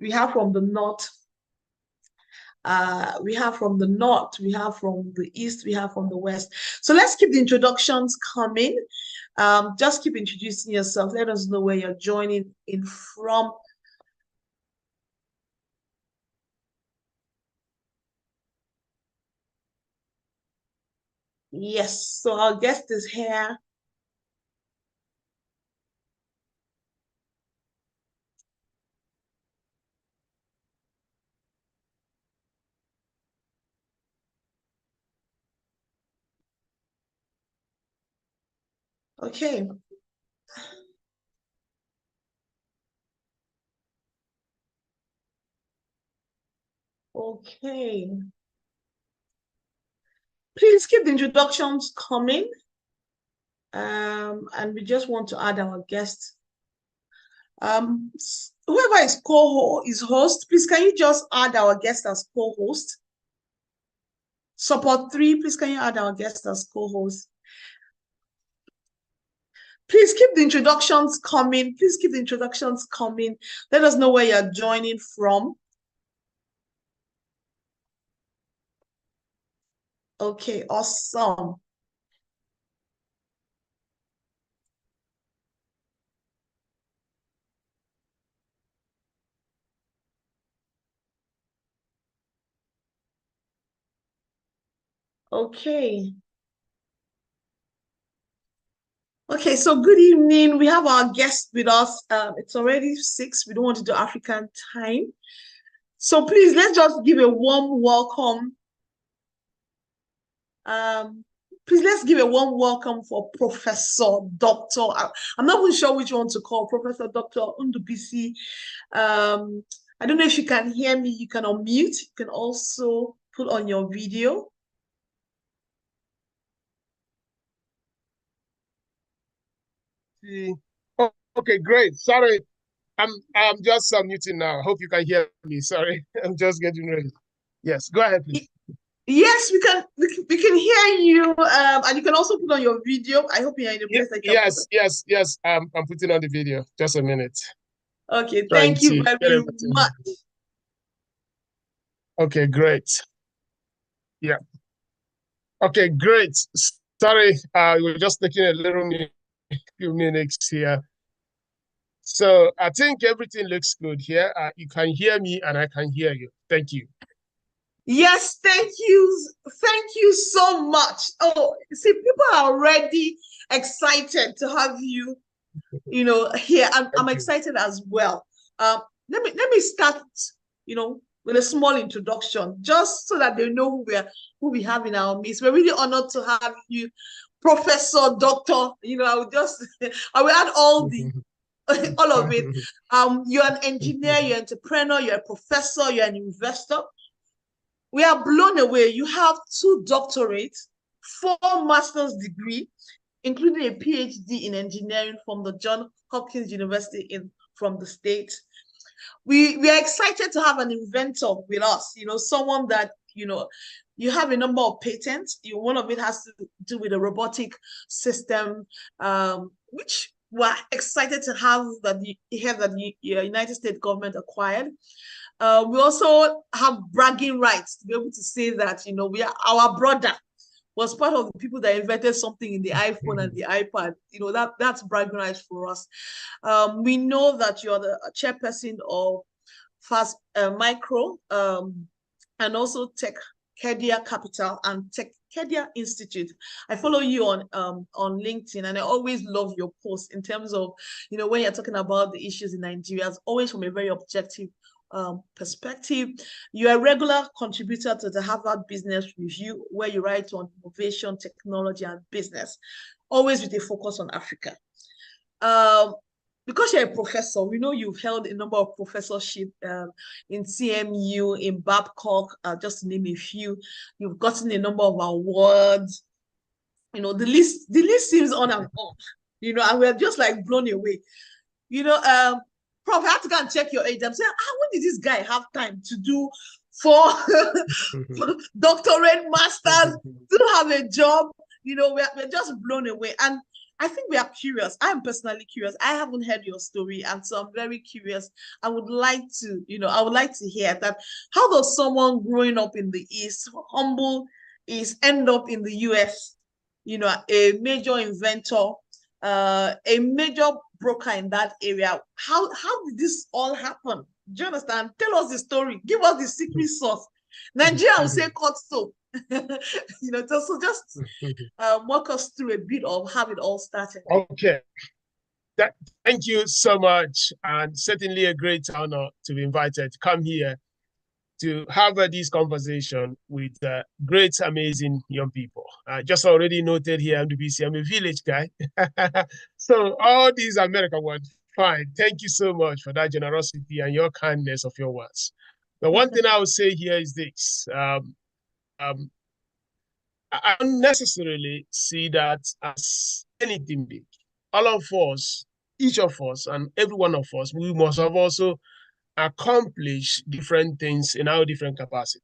We have from the north. We have from the north, we have from the east, we have from the west. So let's keep the introductions coming. Just keep introducing yourself. Let us know where you're joining in from. Yes, so our guest is here. Okay. Okay. Please keep the introductions coming. And we just want to add our guest. Whoever is host, please can you just add our guest as co-host? Support 3, please can you add our guest as co-host? Please keep the introductions coming. Please keep the introductions coming. Let us know where you're joining from. Okay, awesome. Okay. Okay, so good evening. We have our guest with us. It's already 6. We don't want to do African time. So please, let's just give a warm welcome. Please, let's give a warm welcome for Professor Dr. I'm not even sure which one to call, Professor Dr. Ndubuisi. I don't know if you can hear me. You can unmute. You can also put on your video. Oh, okay, great. Sorry, I'm just unmuting now. Hope you can hear me. Sorry, I'm just getting ready. Yes, go ahead, please. Yes, we can hear you, and you can also put on your video. I hope you're in a place that you can yes. I'm putting on the video. Just a minute. Okay, thank you very much. Okay, great. Yeah. Okay, great. Sorry, we're just taking a few minutes here. So I think everything looks good here. You can hear me and I can hear you. Thank you. Yes, thank you. Thank you so much. Oh, see, people are already excited to have you, here. I'm excited as well. Let me start, with a small introduction, just so that they know who we have in our midst. We're really honored to have you, Professor, Doctor. I will add all of it. You're an engineer, you're an entrepreneur, you're a professor, you're an investor. We are blown away. You have 2 doctorates, 4 master's degree, including a PhD in engineering from the Johns Hopkins University from the States. We are excited to have an inventor with us, someone that, you have a number of patents. One of it has to do with a robotic system, which we're excited to have that the United States government acquired. We also have bragging rights to be able to say that, our brother was part of the people that invented something in the iPhone and the iPad. That's bragging rights for us. We know that you're the chairperson of Fast Micro, and also Techcadia Capital and Techcadia Institute. I follow you on LinkedIn, and I always love your posts in terms of, when you're talking about the issues in Nigeria, always from a very objective perspective. You're a regular contributor to the Harvard Business Review, where you write on innovation, technology, and business, always with a focus on Africa. Because you're a professor, we know you've held a number of professorships in CMU, in Babcock, just to name a few. You've gotten a number of awards. The list seems on and on. And we're just like blown away. Prof, I had to go and check your age. I'm saying, when did this guy have time to do 4 doctorate, masters, to have a job? We're just blown away. And I think we are curious. I'm personally curious. I haven't heard your story, and so I'm very curious. I would like to, I would like to hear that. How does someone growing up in the East, humble, is end up in the US? A major inventor, a major broker in that area. How did this all happen? Do you understand? Tell us the story. Give us the secret sauce. Nigeria will say cut soap. Just walk us through a bit of how it all started. Okay. Thank you so much, and certainly a great honor to be invited to come here to have this conversation with great, amazing young people. I just already noted here, Ndubuisi, I'm a village guy. So all these American words, fine. Thank you so much for that generosity and your kindness of your words. The one thing I would say here is this. I don't necessarily see that as anything big. All of us, each of us, and every one of us, we must have also accomplished different things in our different capacities.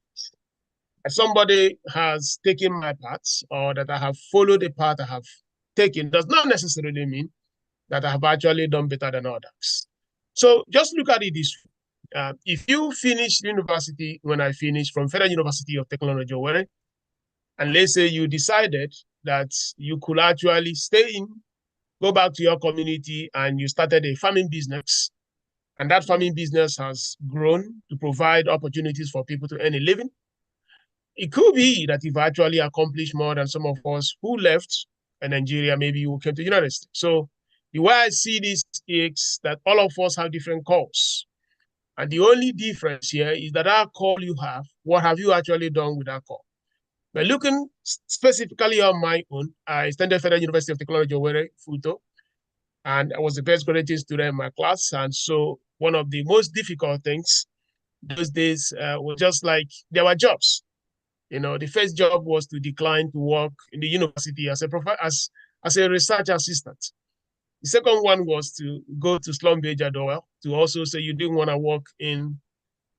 If somebody has taken my path, or that I have followed the path I have taken, does not necessarily mean that I have actually done better than others. So just look at it this way. If you finish university when I finished from Federal University of Technology, Owerri, and let's say you decided that you could actually stay in, go back to your community, and you started a farming business, and that farming business has grown to provide opportunities for people to earn a living, it could be that you've actually accomplished more than some of us who left Nigeria, maybe you came to the United States. So the way I see this is that all of us have different calls. And the only difference here is that our call you have, what have you actually done with that call? But looking specifically on my own, I attended Federal University of Technology, Owerri, Futo, and I was the best graduating student in my class. And so one of the most difficult things those days was just like there were jobs. The first job was to decline to work in the university as a research assistant. The second one was to go to Schlumberger Doyle to also say you didn't want to work in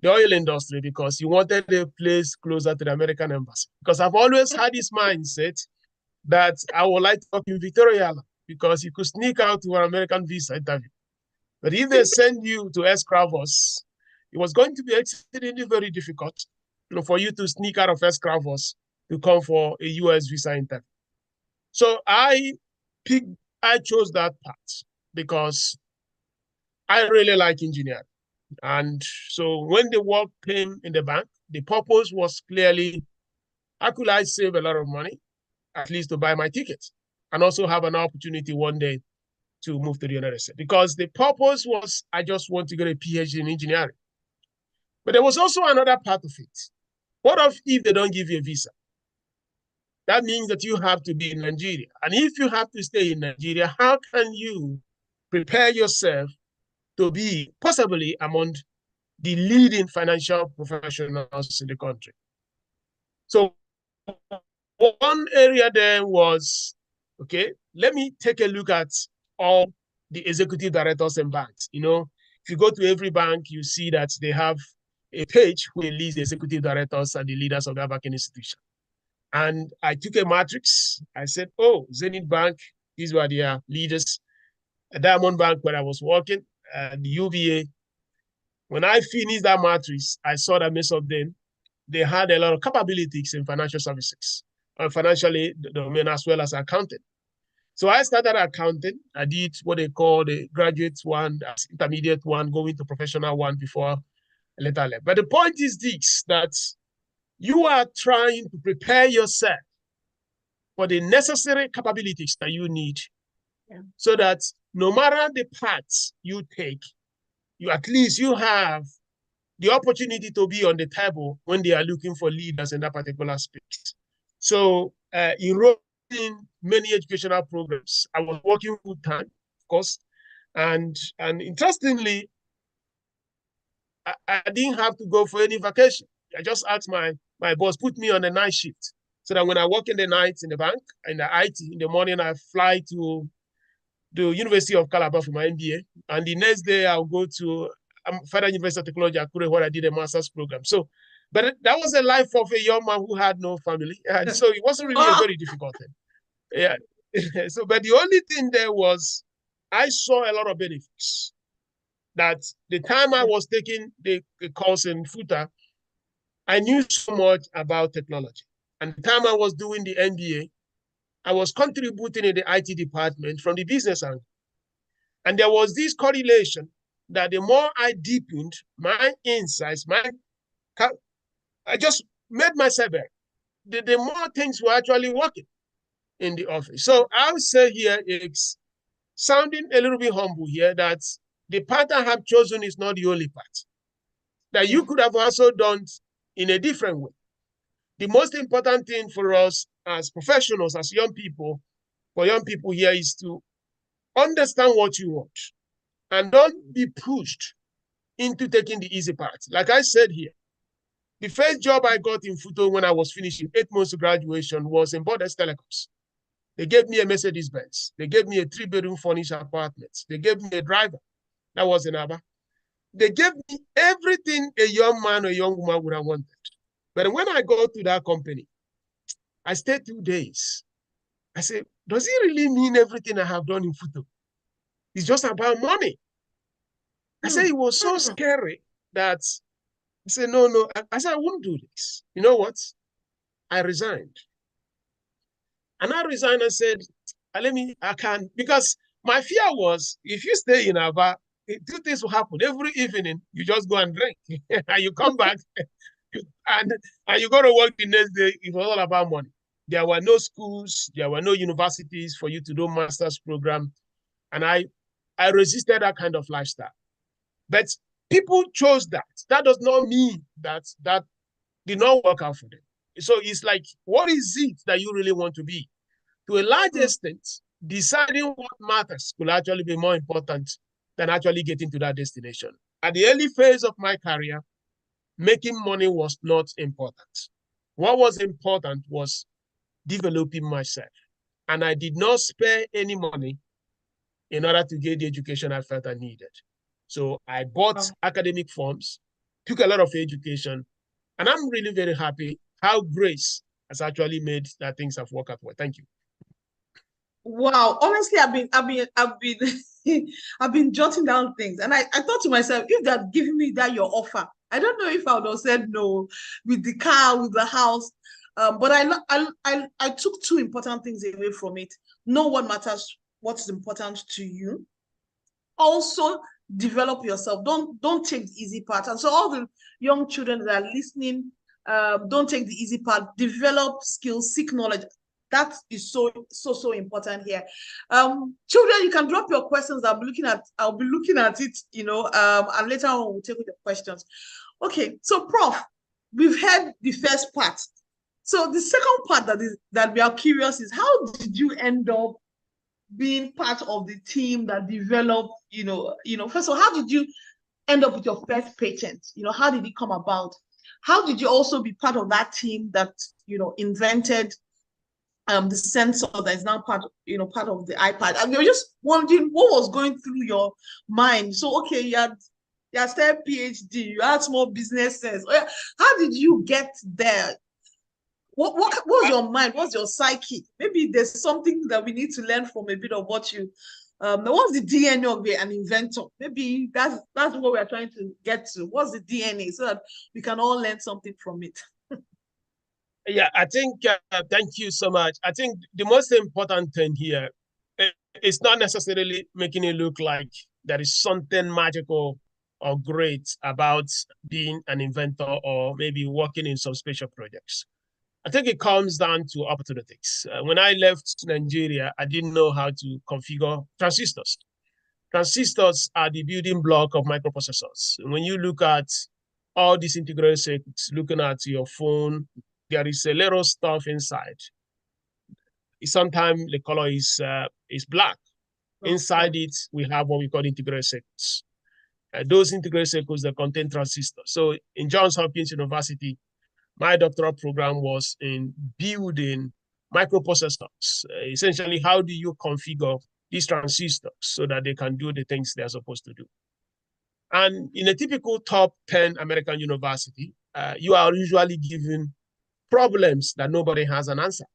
the oil industry because you wanted a place closer to the American embassy. Because I've always had this mindset that I would like to work in Victoria because you could sneak out to an American visa interview. But if they send you to Escravos, it was going to be exceedingly very difficult for you to sneak out of Escravos to come for a US visa interview. So I chose that path because I really like engineering. And so when the work came in the bank, the purpose was clearly, how could I save a lot of money, at least to buy my ticket, and also have an opportunity one day to move to the United States? Because the purpose was, I just want to get a PhD in engineering. But there was also another part of it. What if they don't give you a visa? That means that you have to be in Nigeria. And if you have to stay in Nigeria, how can you prepare yourself to be possibly among the leading financial professionals in the country? So one area then was, okay, let me take a look at all the executive directors in banks. If you go to every bank, you see that they have a page where it lists the executive directors and the leaders of their banking institution. And I took a matrix. I said, oh, Zenith Bank, these were their leaders. A Diamond Bank, where I was working, the UVA. When I finished that matrix, I saw that most of them, they had a lot of capabilities in financial services, financially domain as well as accounting. So I started accounting. I did what they call the graduate one, intermediate one, going to professional one before I later left. But the point is this, that you are trying to prepare yourself for the necessary capabilities that you need, so that no matter the paths you take, at least you have the opportunity to be on the table when they are looking for leaders in that particular space. So enrolled in many educational programs. I was working full time, of course, and interestingly, I didn't have to go for any vacation. I just asked my boss, put me on a night shift, so that when I work in the night in the bank, in the IT, in the morning, I fly to the University of Calabar for my MBA. And the next day I'll go to Federal University of Technology, Akure, where I did a master's program. So, but that was the life of a young man who had no family. And so it wasn't really a very difficult thing. Yeah. So, but the only thing there was, I saw a lot of benefits. That the time I was taking the course in FUTA, I knew so much about technology. And the time I was doing the MBA, I was contributing in the IT department from the business angle. And there was this correlation that the more I deepened my insights, I just made myself better. The more things were actually working in the office. So I would say here it's sounding a little bit humble here that the path I have chosen is not the only path. That you could have also done in a different way. The most important thing for us as professionals, as young people, for young people here is to understand what you want and don't be pushed into taking the easy path. Like I said here, the first job I got in Futo when I was finishing 8 months to graduation was in Borders Telecoms. They gave me a Mercedes Benz. They gave me a 3-bedroom furnished apartment. They gave me a driver. That was in Aba. They gave me everything a young man or a young woman would have wanted. But when I got to that company, I stayed 2 days. I said, does it really mean everything I have done in Futo? It's just about money. I said, it was so scary that I said, no. I said, I won't do this. You know what? I resigned. And I resigned and said, I can't, because my fear was if you stay in Aba, 2 things will happen. Every evening, you just go and drink and you come back and you go to work the next day. It was all about money. There were no schools, there were no universities for you to do master's program. And I resisted that kind of lifestyle. But people chose that. That does not mean that did not work out for them. So it's like, what is it that you really want to be? To a large extent, deciding what matters could actually be more important than actually getting to that destination. At the early phase of my career, making money was not important. What was important was developing myself. And I did not spare any money in order to get the education I felt I needed. So I bought academic forms, took a lot of education, and I'm really very happy how grace has actually made that things have worked out well. Thank you. Wow, honestly, I've been jotting down things, and I thought to myself, if they'd given me that your offer, I don't know if I would have said no with the car, with the house. But I took two important things away from it. Know what matters, what's important to you. Also, develop yourself. Don't take the easy part. And so, all the young children that are listening, don't take the easy part. Develop skills, seek knowledge. That is so important here. Children, you can drop your questions. I'll be looking at it, and later on we'll take the questions. Okay, so Prof, we've heard the first part. So the second part that we are curious is, how did you end up being part of the team that developed, first of all, how did you end up with your first patent? How did it come about? How did you also be part of that team that, invented the sensor that is now part of the iPad? And we were just wondering what was going through your mind. So, okay, you had started PhD, you had small business sense. How did you get there? What was your mind? What's your psyche? Maybe there's something that we need to learn from a bit of what you. What's the DNA of an inventor? Maybe that's what we're trying to get to. What's the DNA, so that we can all learn something from it? Yeah, I think, thank you so much. I think the most important thing here, it's not necessarily making it look like there is something magical or great about being an inventor or maybe working in some special projects. I think it comes down to opportunities. When I left Nigeria, I didn't know how to configure transistors. Transistors are the building block of microprocessors. When you look at all these integrated circuits, looking at your phone, there is a little stuff inside. Sometimes the color is black. Inside it, we have what we call integrated circuits. Those integrated circuits that contain transistors. So in Johns Hopkins University, my doctoral program was in building microprocessors. Essentially, how do you configure these transistors so that they can do the things they're supposed to do? And in a typical top 10 American university, you are usually given problems that nobody has an answer.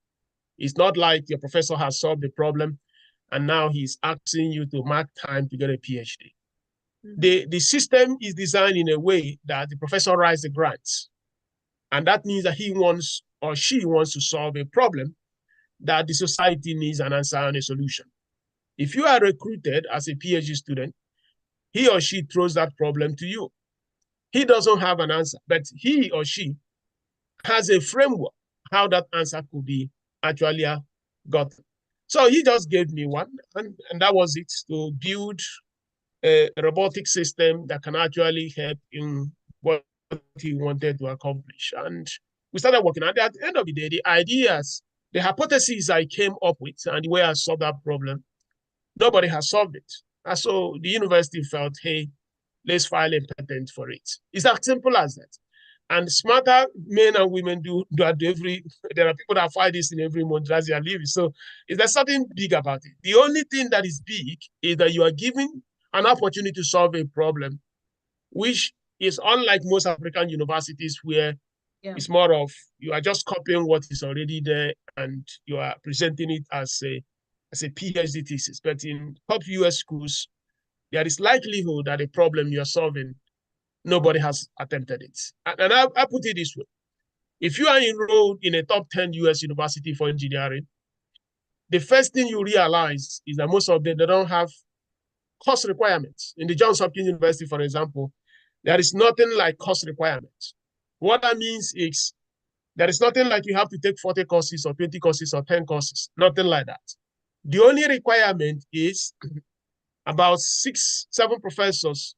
It's not like your professor has solved the problem and now he's asking you to mark time to get a PhD. The system is designed in a way that the professor writes the grants. And that means that he wants or she wants to solve a problem that the society needs an answer and a solution. If you are recruited as a PhD student, he or she throws that problem to you. He doesn't have an answer, but he or she has a framework how that answer could be actually gotten. So he just gave me one, and that was it, to build a robotic system that can actually help in what he wanted to accomplish. And we started working. And at the end of the day, the ideas, the hypotheses I came up with and the way I solved that problem, nobody has solved it. And so the university felt, hey, let's file a patent for it. It's as simple as that. And smarter men and women do that there are people that file this in every month as they are living. So there's something big about it. The only thing that is big is that you are given an opportunity to solve a problem, which is unlike most African universities where it's more of you are just copying what is already there and you are presenting it as a PhD thesis. But in top US schools, there is likelihood that the problem you're solving, nobody has attempted it. And I put it this way. If you are enrolled in a top 10 US university for engineering, the first thing you realize is that most of them, they don't have course requirements. In the Johns Hopkins University, for example, there is nothing like course requirements. What that means is there is nothing like you have to take 40 courses or 20 courses or 10 courses, nothing like that. The only requirement is about 6, 7 professors.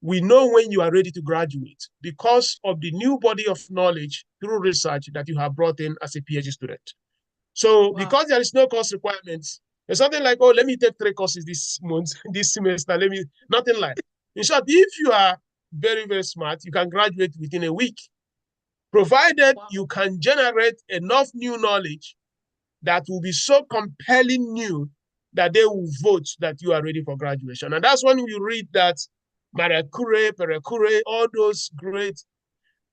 We know when you are ready to graduate because of the new body of knowledge through research that you have brought in as a PhD student. So because there is no course requirements, there's something like, oh, let me take 3 courses this month, this semester, nothing like that. In short, if you are very, very smart, you can graduate within a week, provided you can generate enough new knowledge that will be so compelling new that they will vote that you are ready for graduation. And that's when you read that Marie Curie, Pierre Curie, all those great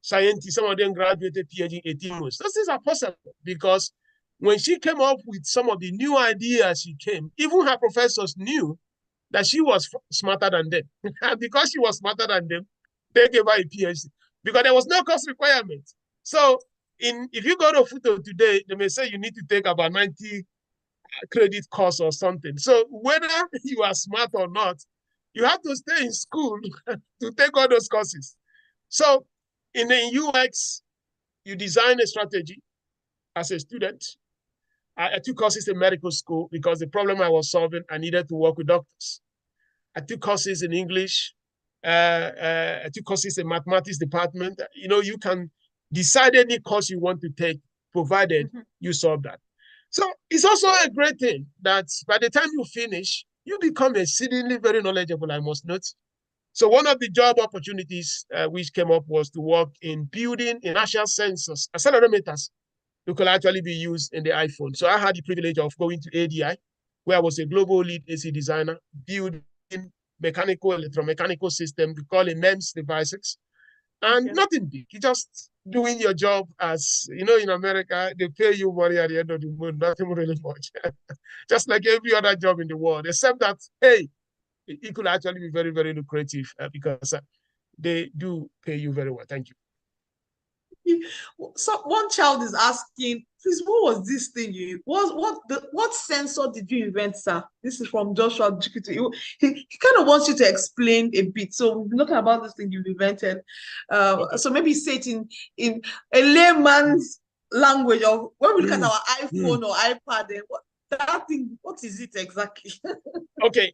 scientists, some of them graduated PhD in 18 months. Those things are possible because when she came up with some of the new ideas even her professors knew that she was smarter than them. And because she was smarter than them, they gave her a PhD because there was no course requirement. So if you go to FUTO today, they may say you need to take about 90 credit course or something. So whether you are smart or not, you have to stay in school to take all those courses. So in the UX, you design a strategy as a student. I took courses in medical school because the problem I was solving, I needed to work with doctors. I took courses in English. I took courses in mathematics department. You can decide any course you want to take, provided you solve that. So it's also a great thing that by the time you finish, you become exceedingly very knowledgeable, I must note. So one of the job opportunities which came up was to work in building inertial sensors, accelerometers, who could actually be used in the iPhone. So I had the privilege of going to ADI, where I was a global lead AC designer, building mechanical, electromechanical system, we call it MEMS devices. And nothing big. You just doing your job as, in America, they pay you money at the end of the month, nothing really much. Just like every other job in the world, except that, hey, it could actually be very, very lucrative because they do pay you very well. Thank you. So one child is asking, please, what was this thing what sensor did you invent, sir? This is from Joshua. He kind of wants you to explain a bit. So we've been talking about this thing you've invented. Okay. So maybe say it in a layman's language of when we look at our iPhone or iPad, that thing, what is it exactly? Okay.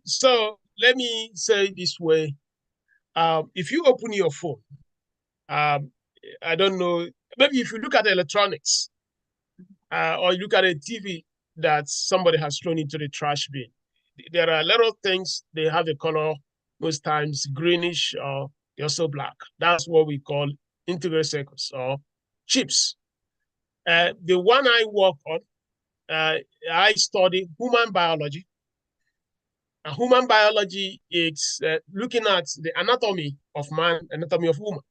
So let me say this way. If you open your phone, I don't know, maybe if you look at electronics or you look at a TV that somebody has thrown into the trash bin, there are a lot of things, they have a color most times greenish or they're also black. That's what we call integrated circuits or chips. The one I work on, I study human biology. Human biology is looking at the anatomy of man, anatomy of woman.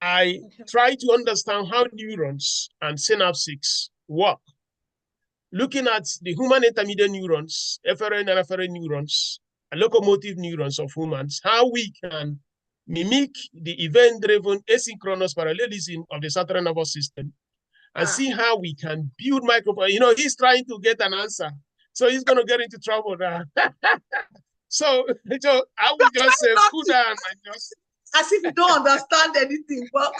I try to understand how neurons and synapses work, looking at the human intermediate neurons, efferent and afferent neurons, and locomotive neurons of humans, how we can mimic the event-driven asynchronous parallelism of the central nervous system and see how we can build micro. You know, he's trying to get an answer, so he's going to get into trouble now. So I will just say, cool down and just. As if you don't understand anything. But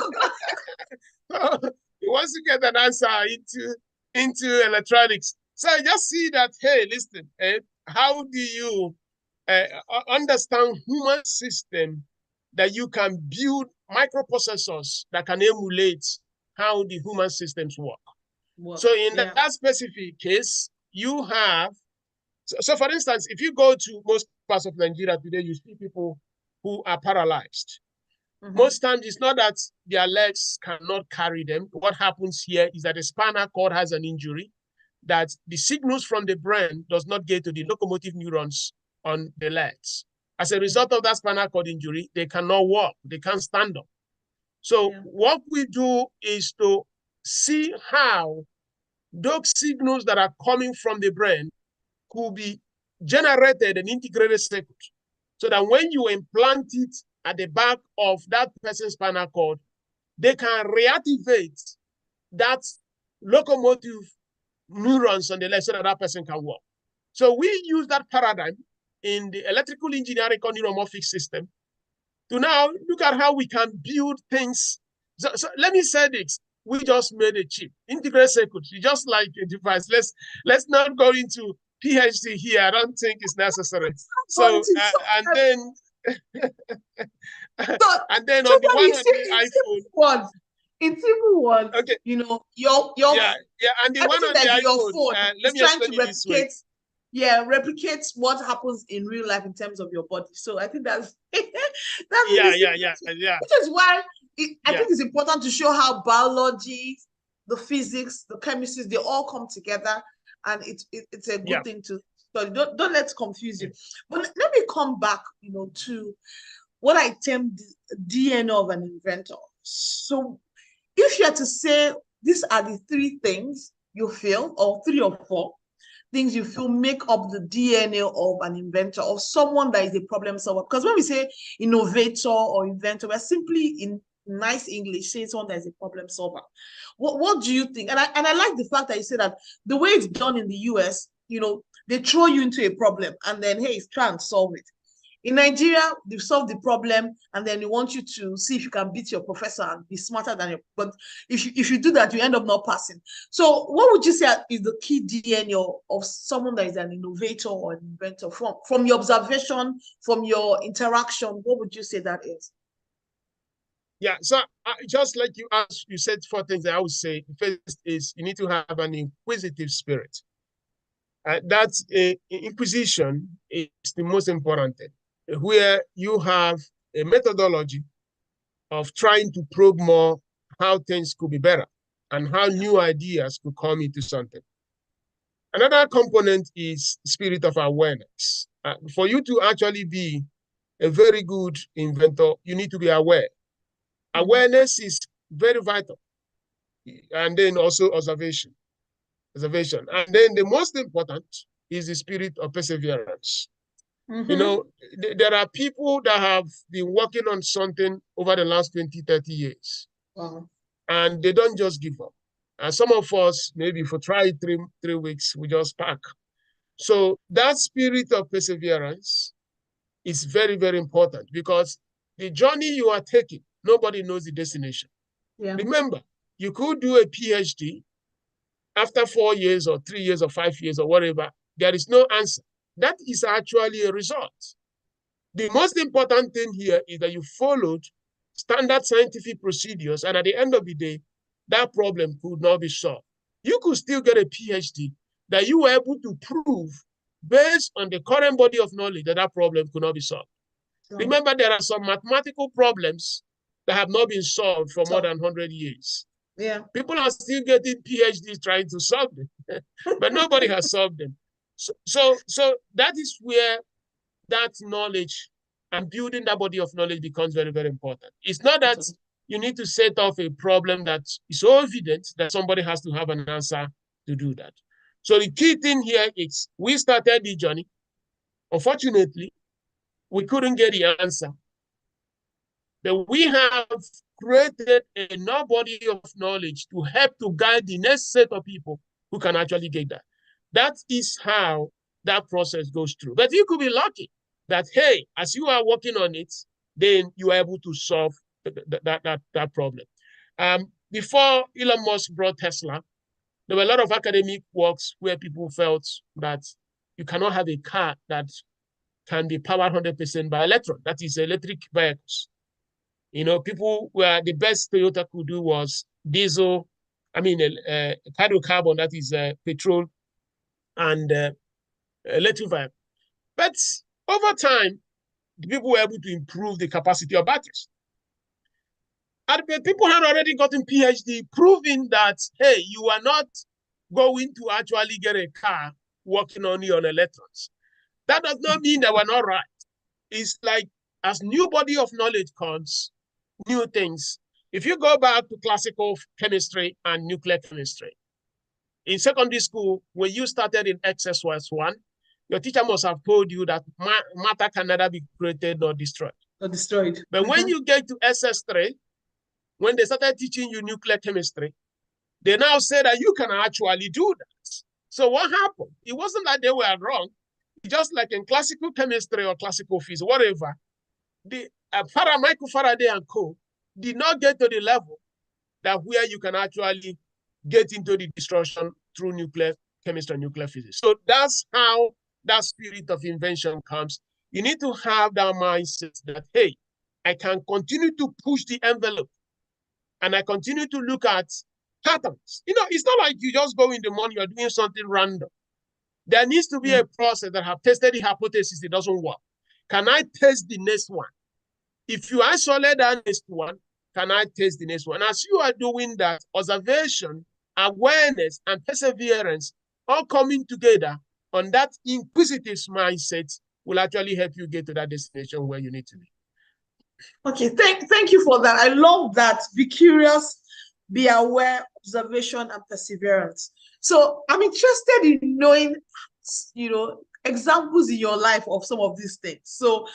he wants to get an answer into electronics. So I just see that, hey, listen, how do you understand human system that you can build microprocessors that can emulate how the human systems work. So in that specific case, you have, so for instance, if you go to most parts of Nigeria today, you see people who are paralyzed. Most times it's not that their legs cannot carry them. What happens here is that the spinal cord has an injury, that the signals from the brain does not get to the locomotive neurons on the legs. As a result of that spinal cord injury, they cannot walk, they can't stand up. So what we do is to see how those signals that are coming from the brain could be generated and integrated circuit, so that when you implant it at the back of that person's spinal cord, they can reactivate that locomotive neurons on the left so that that person can walk. So we use that paradigm in the electrical engineering neuromorphic system to now look at how we can build things. So let me say this. We just made a chip, integrated circuit, just like a device. Let's not go into PhD here. I don't think it's necessary. So and then and then on the one on the iPhone. In simple words, okay. You know, your and the one on the iPhone, phone let me trying to replicate, replicates what happens in real life in terms of your body. So I think that's Which is why I think it's important to show how biology, the physics, the chemistry, they all come together, and it's a good thing to study. Don't let's confuse you. But let me come back, you know, to what I term the DNA of an inventor. So if you had to say these are the three things you feel, or 3 or 4 things you feel make up the DNA of an inventor or someone that is a problem solver. Because when we say innovator or inventor, we're simply, in nice English, saying someone that is a problem solver. What do you think? And I like the fact that you say that the way it's done in the US, you know, they throw you into a problem and then, hey, try and solve it. In Nigeria, they've solved the problem, and then they want you to see if you can beat your professor and be smarter than you. But if you do that, you end up not passing. So what would you say is the key DNA of someone that is an innovator or an inventor from your observation, from your interaction? What would you say that is? Yeah, so just like you asked, you said 4 things that I would say. The first is you need to have an inquisitive spirit. That's inquisition is the most important thing, where you have a methodology of trying to probe more how things could be better and how new ideas could come into something. Another component is spirit of awareness. For you to actually be a very good inventor, you need to be aware. Awareness is very vital. And then also observation. And then the most important is the spirit of perseverance. You know, there are people that have been working on something over the last 20, 30 years. And they don't just give up. And some of us, maybe for try 3 weeks, we just pack. So that spirit of perseverance is very, very important, because the journey you are taking, nobody knows the destination. Remember, you could do a PhD after 4 years or 3 years or 5 years or whatever. There is no answer. That is actually a result. The most important thing here is that you followed standard scientific procedures, and at the end of the day, that problem could not be solved. You could still get a PhD that you were able to prove based on the current body of knowledge that that problem could not be solved. Remember, there are some mathematical problems that have not been solved for more than 100 years. People are still getting PhDs trying to solve them, but nobody has solved them. So that is where that knowledge and building that body of knowledge becomes very, very important. It's not that you need to set off a problem that is so evident that somebody has to have an answer to do that. So the key thing here is we started the journey. Unfortunately, we couldn't get the answer. But we have created enough body of knowledge to help to guide the next set of people who can actually get that. That is how that process goes through. But you could be lucky that, hey, as you are working on it, then you are able to solve that problem. Before Elon Musk brought Tesla, there were a lot of academic works where people felt that you cannot have a car that can be powered 100% by electron. That is electric vehicles. You know, people were the best Toyota could do was diesel, hydrocarbon, that is petrol, and electric vehicle. But over time, the people were able to improve the capacity of batteries. And people had already gotten PhD proving that, hey, you are not going to actually get a car working only on electrons. That does not mean they were not right. It's like as new body of knowledge comes, new things. If you go back to classical chemistry and nuclear chemistry, in secondary school, when you started in XS1, your teacher must have told you that matter can neither be created nor destroyed. But when you get to SS3, when they started teaching you nuclear chemistry, they now say that you can actually do that. So what happened? It wasn't that they were wrong. Just like in classical chemistry or classical physics, whatever, the Michael Faraday and co. did not get to the level that where you can actually get into the destruction through nuclear chemistry and nuclear physics. So that's how that spirit of invention comes. You need to have that mindset that, hey, I can continue to push the envelope and I continue to look at patterns. You know, it's not like you just go in the morning, you're doing something random. There needs to be a process that have tested the hypothesis, it doesn't work. Can I test the next one? If you isolate that next one, can I test the next one? As you are doing that, observation, awareness, and perseverance all coming together on that inquisitive mindset will actually help you get to that destination where you need to be. Okay, thank you for that. I love that. Be curious, be aware, observation, and perseverance. So I'm interested in knowing, examples in your life of some of these things. So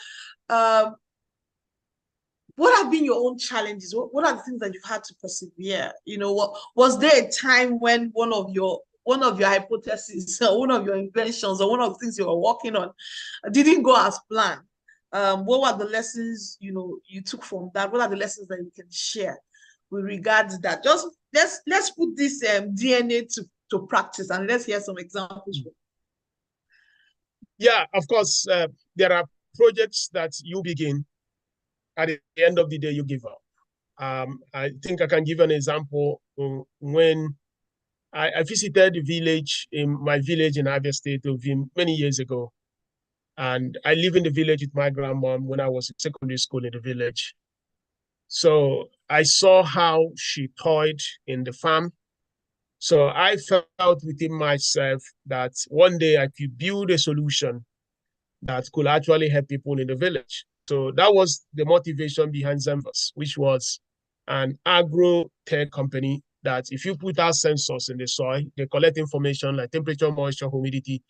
what have been your own challenges? What are the things that you've had to persevere? What was there a time when one of your hypotheses, or one of your inventions, or one of the things you were working on didn't go as planned? What were the lessons you took from that? What are the lessons that you can share with regards to that? Just let's put this DNA to practice, and let's hear some examples. Yeah, of course, there are projects that you begin. At the end of the day, you give up. I think I can give an example. When I visited the village, in my village in Abia State many years ago, and I live in the village with my grandmom when I was in secondary school in the village. So I saw how she toiled in the farm. So I felt within myself that one day I could build a solution that could actually help people in the village. So that was the motivation behind Zenvus, which was an agro-tech company that if you put out sensors in the soil, they collect information like temperature, moisture, humidity,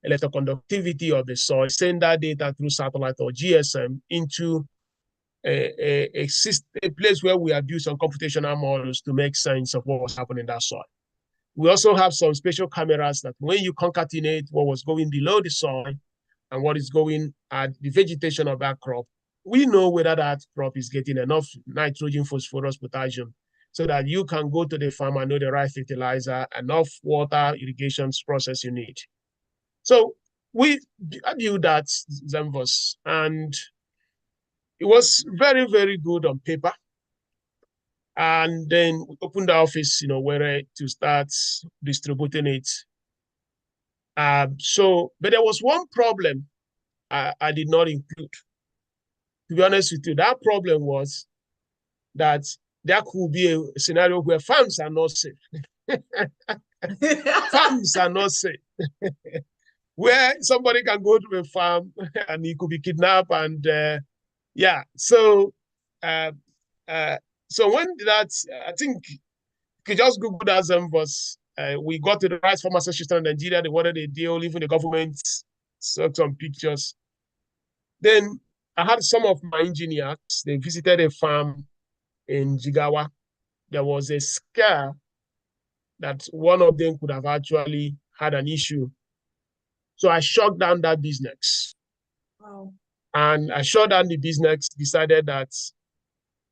electroconductivity of the soil, send that data through satellite or GSM into a place where we have built some computational models to make sense of what was happening in that soil. We also have some special cameras that when you concatenate what was going below the soil and what is going at the vegetation of that crop, we know whether that crop is getting enough nitrogen, phosphorus, potassium, so that you can go to the farm and know the right fertilizer, enough water, irrigation process you need. So we built that Zenvus, and it was very, very good on paper. And then we opened the office, where to start distributing it. But there was one problem I did not include. To be honest with you, that problem was that there could be a scenario where farms are not safe. Farms are not safe. Where somebody can go to a farm and he could be kidnapped and So when that, I think you could just Google that Zenvus We got to the Rice Farmers Association in Nigeria. They wanted a deal, even the government took some pictures. Then I had some of my engineers, they visited a farm in Jigawa. There was a scare that one of them could have actually had an issue. So I shut down that business. Wow. And I shut down the business, decided that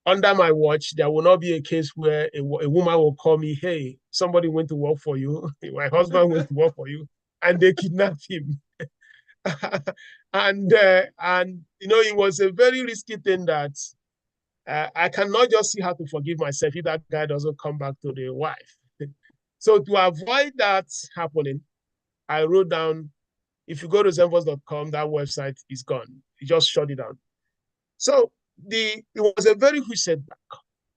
under my watch, there will not be a case where a woman will call me, hey, somebody went to work for you. My husband went to work for you, and they kidnapped him. and it was a very risky thing that I cannot just see how to forgive myself if that guy doesn't come back to the wife. So to avoid that happening, I wrote down, if you go to zenvoice.com, that website is gone. You just shut it down. So it was a very huge setback,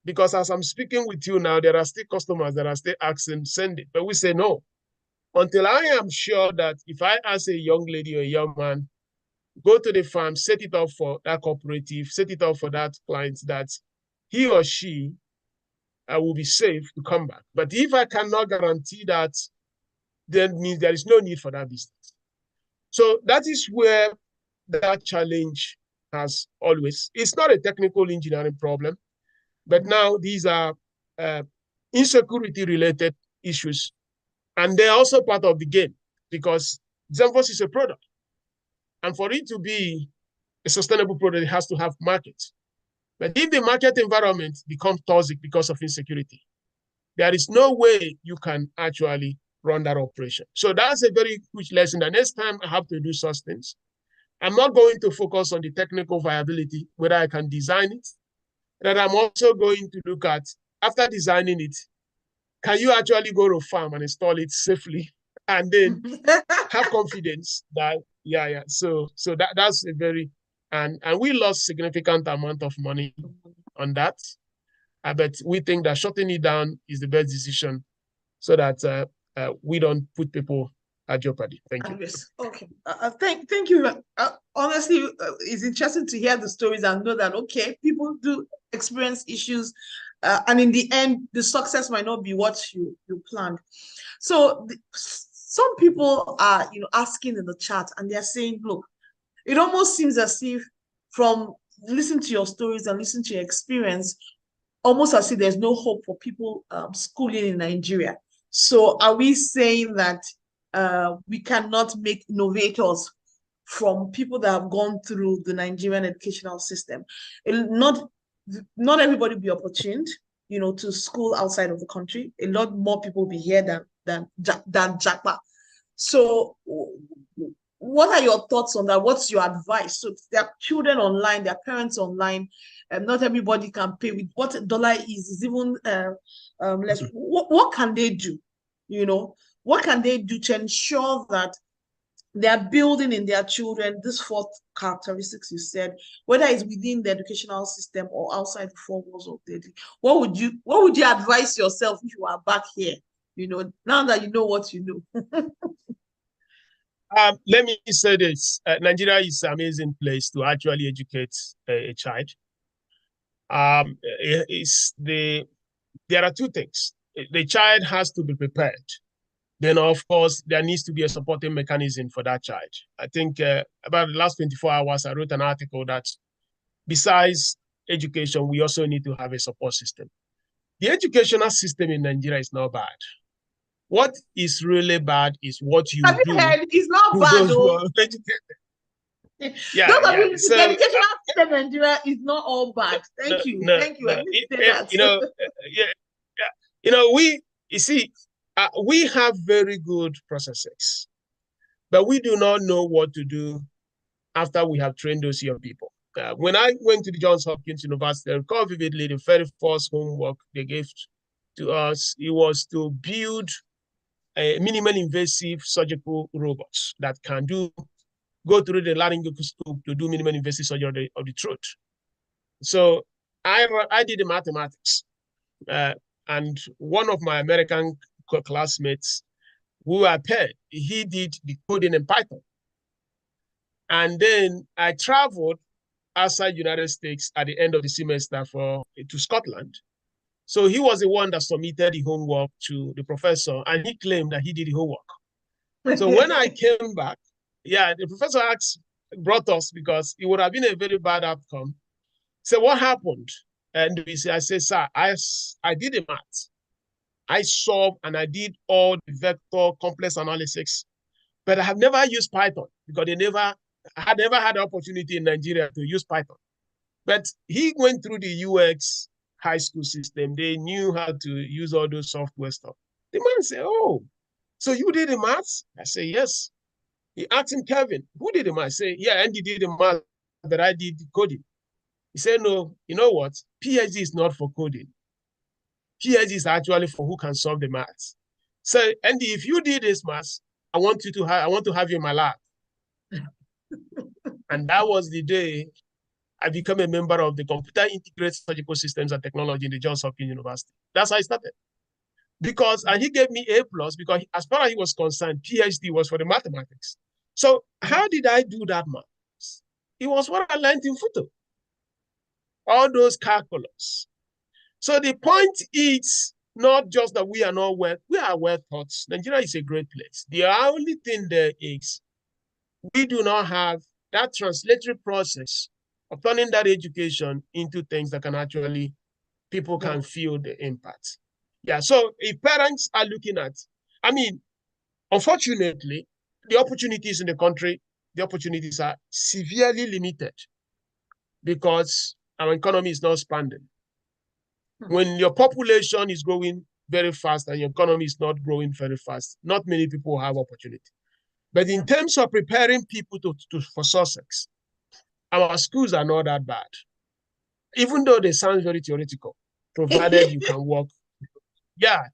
because as I'm speaking with you now, there are still customers that are still asking, send it. But we say no. Until I am sure that if I ask a young lady or a young man, go to the farm, set it up for that cooperative, set it up for that client, that he or she will be safe to come back. But if I cannot guarantee that, then means there is no need for that business. So that is where that challenge has always, it's not a technical engineering problem, but now these are insecurity related issues. And they're also part of the game, because Zenvoice is a product. And for it to be a sustainable product, it has to have markets. But if the market environment becomes toxic because of insecurity, there is no way you can actually run that operation. So that's a very huge lesson. The next time I have to do such things, I'm not going to focus on the technical viability, whether I can design it, that I'm also going to look at, after designing it, can you actually go to a farm and install it safely, and then have confidence that, yeah. So that's a very, and we lost significant amount of money on that. But we think that shutting it down is the best decision, so that we don't put people at jeopardy. Thank you. Okay. Thank you. Honestly, it's interesting to hear the stories and know that, okay, people do experience issues, and in the end, the success might not be what you planned. So some people are, asking in the chat, and they're saying, look, it almost seems as if, from listening to your stories and listening to your experience, almost as if there's no hope for people schooling in Nigeria. So are we saying that we cannot make innovators from people that have gone through the Nigerian educational system? Not everybody be opportuned, to school outside of the country. A lot more people be here than Jackpa. So what are your thoughts on that? What's your advice? So there are children online, there are parents online, and not everybody can pay with what dollar is even less. What can they do? What can they do to ensure that they are building in their children this fourth characteristics you said, whether it's within the educational system or outside the four walls of the what would you advise yourself if you are back here? Now that you know what you know. Let me say this. Nigeria is an amazing place to actually educate a child. There are two things. The child has to be prepared. Then, of course, there needs to be a supporting mechanism for that child. I think about the last 24 hours, I wrote an article that besides education, we also need to have a support system. The educational system in Nigeria is not bad. What is really bad is what you do. It's not bad, though. Yeah. So, the educational system in Nigeria is not all bad. Thank you. We have very good processes, but we do not know what to do after we have trained those young people. When I went to the Johns Hopkins University, I recall vividly the very first homework they gave to us, it was to build a minimal invasive surgical robots that can go through the laryngoscope to do minimal invasive surgery of the throat. So I did the mathematics, and one of my American classmates who I paired, he did the coding in Python. And then I traveled outside the United States at the end of the semester to Scotland So he was the one that submitted the homework to the professor, and he claimed that he did the homework. So when I came back, yeah, the professor brought us because it would have been a very bad outcome. So what happened? And I said, sir, I did the math. I solved and I did all the vector complex analysis, but I have never used Python because I had never had the opportunity in Nigeria to use Python. But he went through the UX high school system. They knew how to use all those software stuff. The man said, oh, so you did the maths? I said, yes. He asked him, Kevin, who did the math? I said, yeah, Andy did the math, but I did the coding. He said, no, you know what? PhD is not for coding. PhD is actually for who can solve the maths. So, Andy, if you did this maths, I want to have you in my lab. And that was the day I became a member of the Computer Integrated Surgical Systems and Technology in the Johns Hopkins University. That's how I started. And he gave me A+ because as far as he was concerned, PhD was for the mathematics. So how did I do that math? It was what I learned in photo. All those calculus. So the point is not just that we are well taught. Nigeria is a great place. The only thing there is we do not have that translatory process of turning that education into things that can actually, people can feel the impact. Yeah, so if parents are looking at, unfortunately, the opportunities in the country, the opportunities are severely limited because our economy is not expanding. When your population is growing very fast and your economy is not growing very fast, not many people have opportunity. But in terms of preparing people for success, our schools are not that bad. Even though they sound very theoretical, provided you can work. Yeah,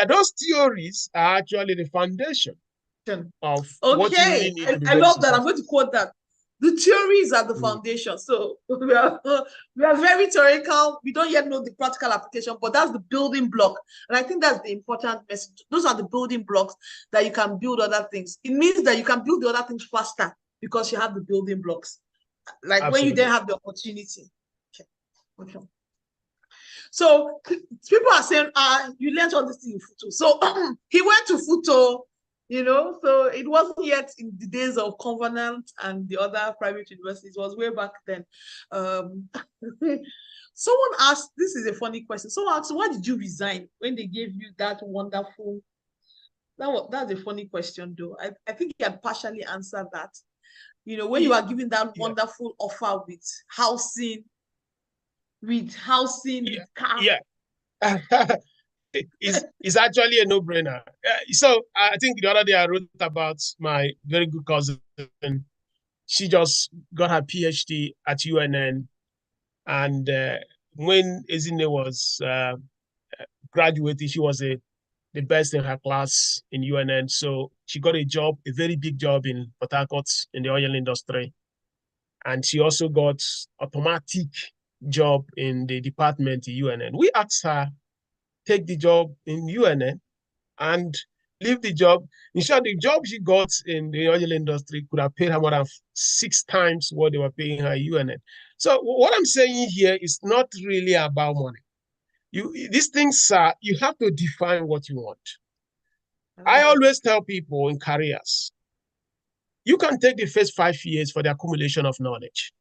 those theories are actually the foundation of what you really need to be. I love that. I'm going to quote that. The theories are the foundation. So we are very theoretical. We don't yet know the practical application, but that's the building block. And I think that's the important message. Those are the building blocks that you can build other things. It means that you can build the other things faster because you have the building blocks. Like Absolutely. When you then have the opportunity. Okay. So people are saying, you learned all this thing in Futo. So he went to Futo, so it wasn't yet in the days of Covenant and the other private universities. It was way back then. Someone asked, this is a funny question. Someone asked, why did you resign when they gave you that wonderful, that's a funny question though. I think you had partially answered that. When you are given that wonderful offer with housing, with car. Yeah. It's actually a no-brainer. So I think the other day I wrote about my very good cousin. She just got her PhD at UNN. And when Ezine was graduating, she was the best in her class in UNN. So she got a very big job in Port Harcourt in the oil industry. And she also got automatic job in the department in UNN. We asked her, take the job in UNN and leave the job. In short, the job she got in the oil industry could have paid her more than 6 times what they were paying her at UNN. So what I'm saying here is not really about money. These things are, you have to define what you want. I always tell people in careers, you can take the first 5 years for the accumulation of knowledge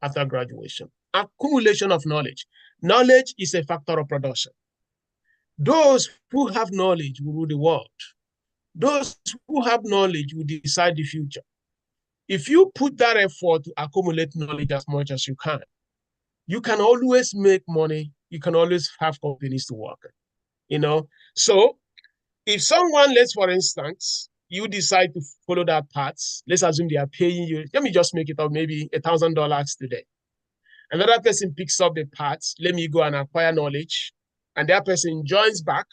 after graduation. Accumulation of knowledge. Knowledge is a factor of production. Those who have knowledge will rule the world. Those who have knowledge will decide the future. If you put that effort to accumulate knowledge as much as you can always make money. You can always have companies to work in. So if someone, for instance, you decide to follow that path, let's assume they are paying you, let me just make it up, maybe $1,000 today. Another person picks up the path, let me go and acquire knowledge, and that person joins back.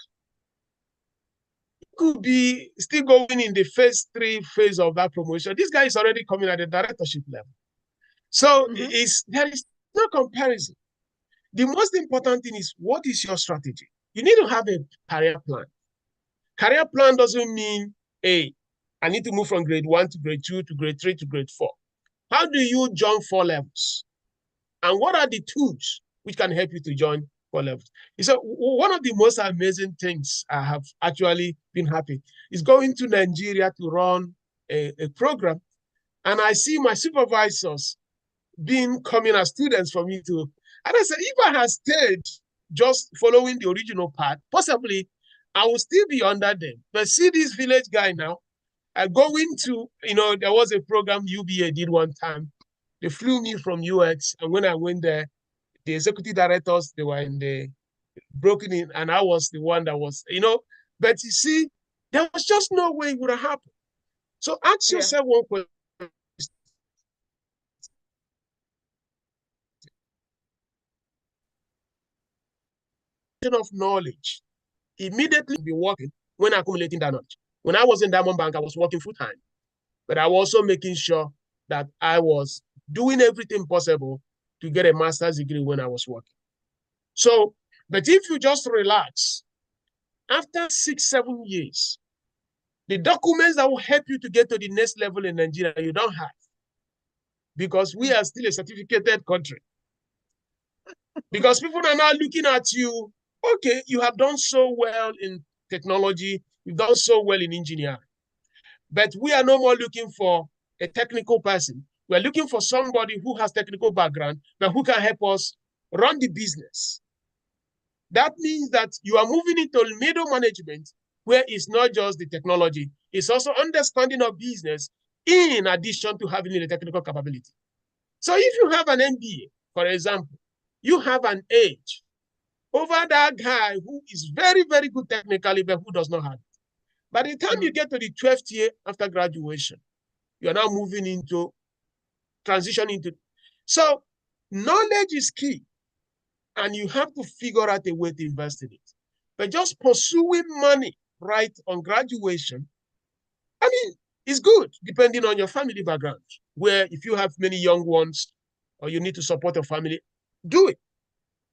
It could be still going in the phase 3 phase of that promotion. This guy is already coming at the directorship level. So there is no comparison. The most important thing is, what is your strategy? You need to have a career plan. Career plan doesn't mean, hey, I need to move from grade 1 to grade 2 to grade 3 to grade 4. How do you jump 4 levels? And what are the tools which can help you to join 4 levels. So one of the most amazing things I have actually been happy is going to Nigeria to run a program, and I see my supervisors coming as students for me to, and I said, if I had stayed just following the original path, possibly I will still be under them. But see this village guy now, going to, there was a program UBA did one time. They flew me from UX, and when I went there, the executive directors, they were in the broken in, and I was the one that was, but you see, there was just no way it would have happened. So ask yourself one question. Of knowledge, immediately be working when accumulating that knowledge. When I was in Diamond Bank, I was working full time, but I was also making sure that I was doing everything possible to get a master's degree when I was working. So, but if you just relax, after 6, 7 years, the documents that will help you to get to the next level in Nigeria, you don't have, because we are still a certificated country. Because people are now looking at you, okay, you have done so well in technology, you've done so well in engineering, but we are no more looking for a technical person. We're looking for somebody who has technical background, but who can help us run the business. That means that you are moving into middle management, where it's not just the technology, it's also understanding of business in addition to having the technical capability. So if you have an MBA, for example, you have an edge over that guy who is very, very good technically, but who does not have it. By the time you get to the 12th year after graduation, you are now moving into transitioning into. So knowledge is key, and you have to figure out a way to invest in it. But just pursuing money right on graduation, I mean, it's good depending on your family background, where if you have many young ones or you need to support a family, do it.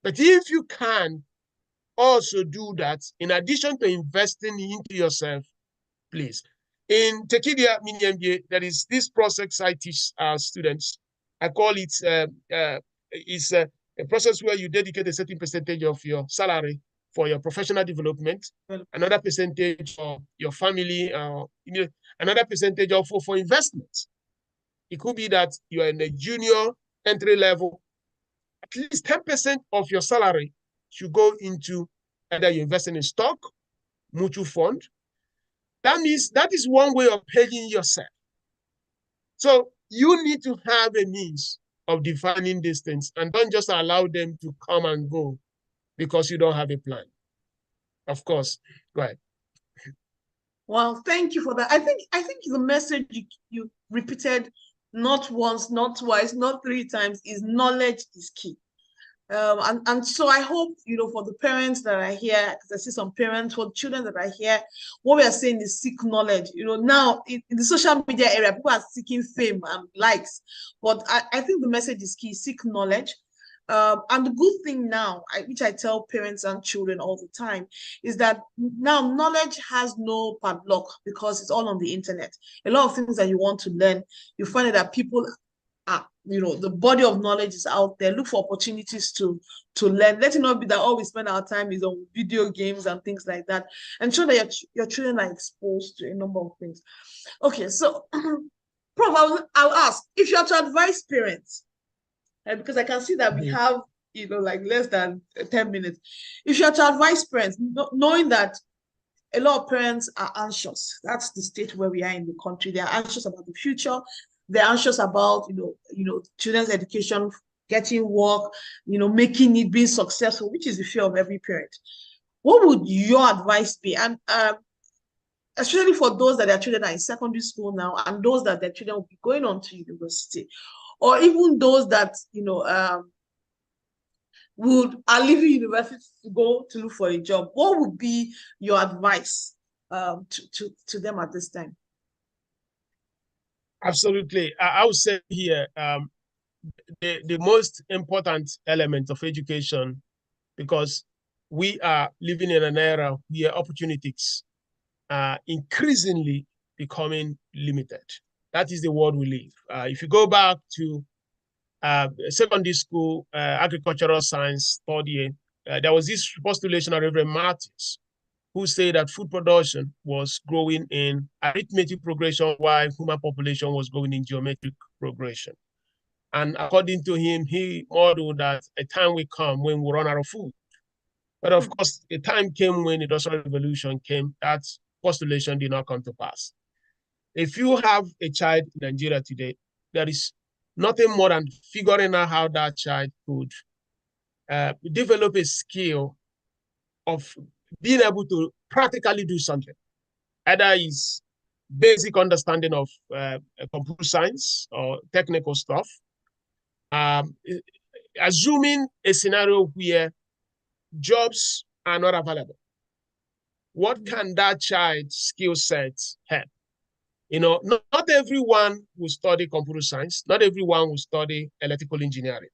But if you can also do that, in addition to investing into yourself, please. In Tekidia Mini MBA, there is this process I teach our students. I call it, it's a process where you dedicate a certain percentage of your salary for your professional development, another percentage for your family, another percentage also for investment. It could be that you are in a junior entry level, at least 10% of your salary should go into either you're investing in stock, mutual fund. That means that is one way of paying yourself. So you need to have a means of defining these things, and don't just allow them to come and go because you don't have a plan. Of course. Go ahead. Well, thank you for that. I think the message you repeated not once, not twice, not 3 times is knowledge is key. And so I hope, for the parents that are here, because I see some parents, for the children that are here, what we are saying is seek knowledge. Now in the social media area, people are seeking fame and likes, but I think the message is key, seek knowledge. And the good thing now, which I tell parents and children all the time, is that now knowledge has no padlock because it's all on the internet. A lot of things that you want to learn, you find that people the body of knowledge is out there. Look for opportunities to learn. Let it not be that all we spend our time is on video games and things like that. Ensure that your children are exposed to a number of things. Okay, so Prof, I'll ask, if you're to advise parents, because I can see that we have like less than 10 minutes. If you're to advise parents, knowing that a lot of parents are anxious, that's the state where we are in the country. They are anxious about the future. They're anxious about children's education, getting work, making it, being successful, which is the fear of every parent. What would your advice be? And especially for those that their children are in secondary school now, and those that their children will be going on to university, or even those that are leaving university to go to look for a job. What would be your advice to them at this time? Absolutely. I would say here, the most important element of education, because we are living in an era where opportunities are increasingly becoming limited. That is the world we live. If you go back to secondary school, agricultural science, third year, there was this postulation of Reverend Martins, who said that food production was growing in arithmetic progression while human population was growing in geometric progression. And according to him, he modeled that a time will come when we run out of food. But of course, a time came when the Industrial Revolution came, that postulation did not come to pass. If you have a child in Nigeria today, there is nothing more than figuring out how that child could develop a skill of being able to practically do something. Either is basic understanding of computer science or technical stuff. Assuming a scenario where jobs are not available, what can that child's skill set help? You know, not everyone will study computer science. Not everyone will study electrical engineering.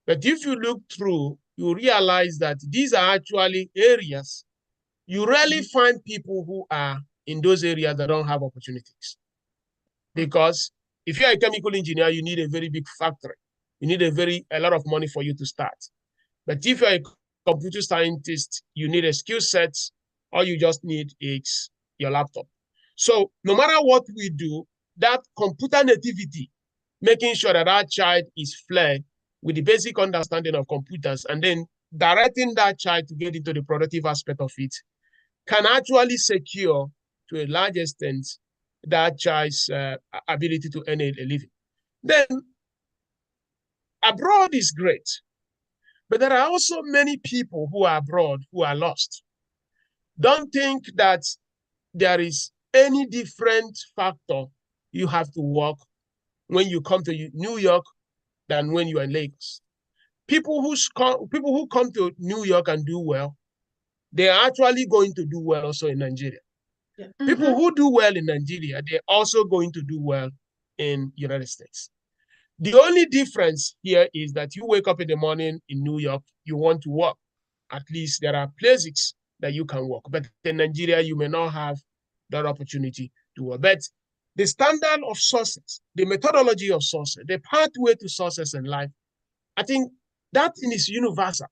But if you look through, you realize that these are actually areas you rarely find people who are in those areas that don't have opportunities. Because if you're a chemical engineer, you need a very big factory. You need a lot of money for you to start. But if you're a computer scientist, you need a skill set. All you just need is your laptop. So no matter what we do, that computer nativity, making sure that our child is flared with the basic understanding of computers and then directing that child to get into the productive aspect of it, can actually secure to a large extent that child's ability to earn a living. Then abroad is great, but there are also many people who are abroad who are lost. Don't think that there is any different factor you have to work when you come to New York than when you are in Lagos. People who come to New York and do well, they are actually going to do well also in Nigeria. Yeah. People who do well in Nigeria, they're also going to do well in United States. The only difference here is that you wake up in the morning in New York, you want to work. At least there are places that you can work. But in Nigeria, you may not have that opportunity to work. But the standard of success, the methodology of success, the pathway to success in life, I think that thing is universal.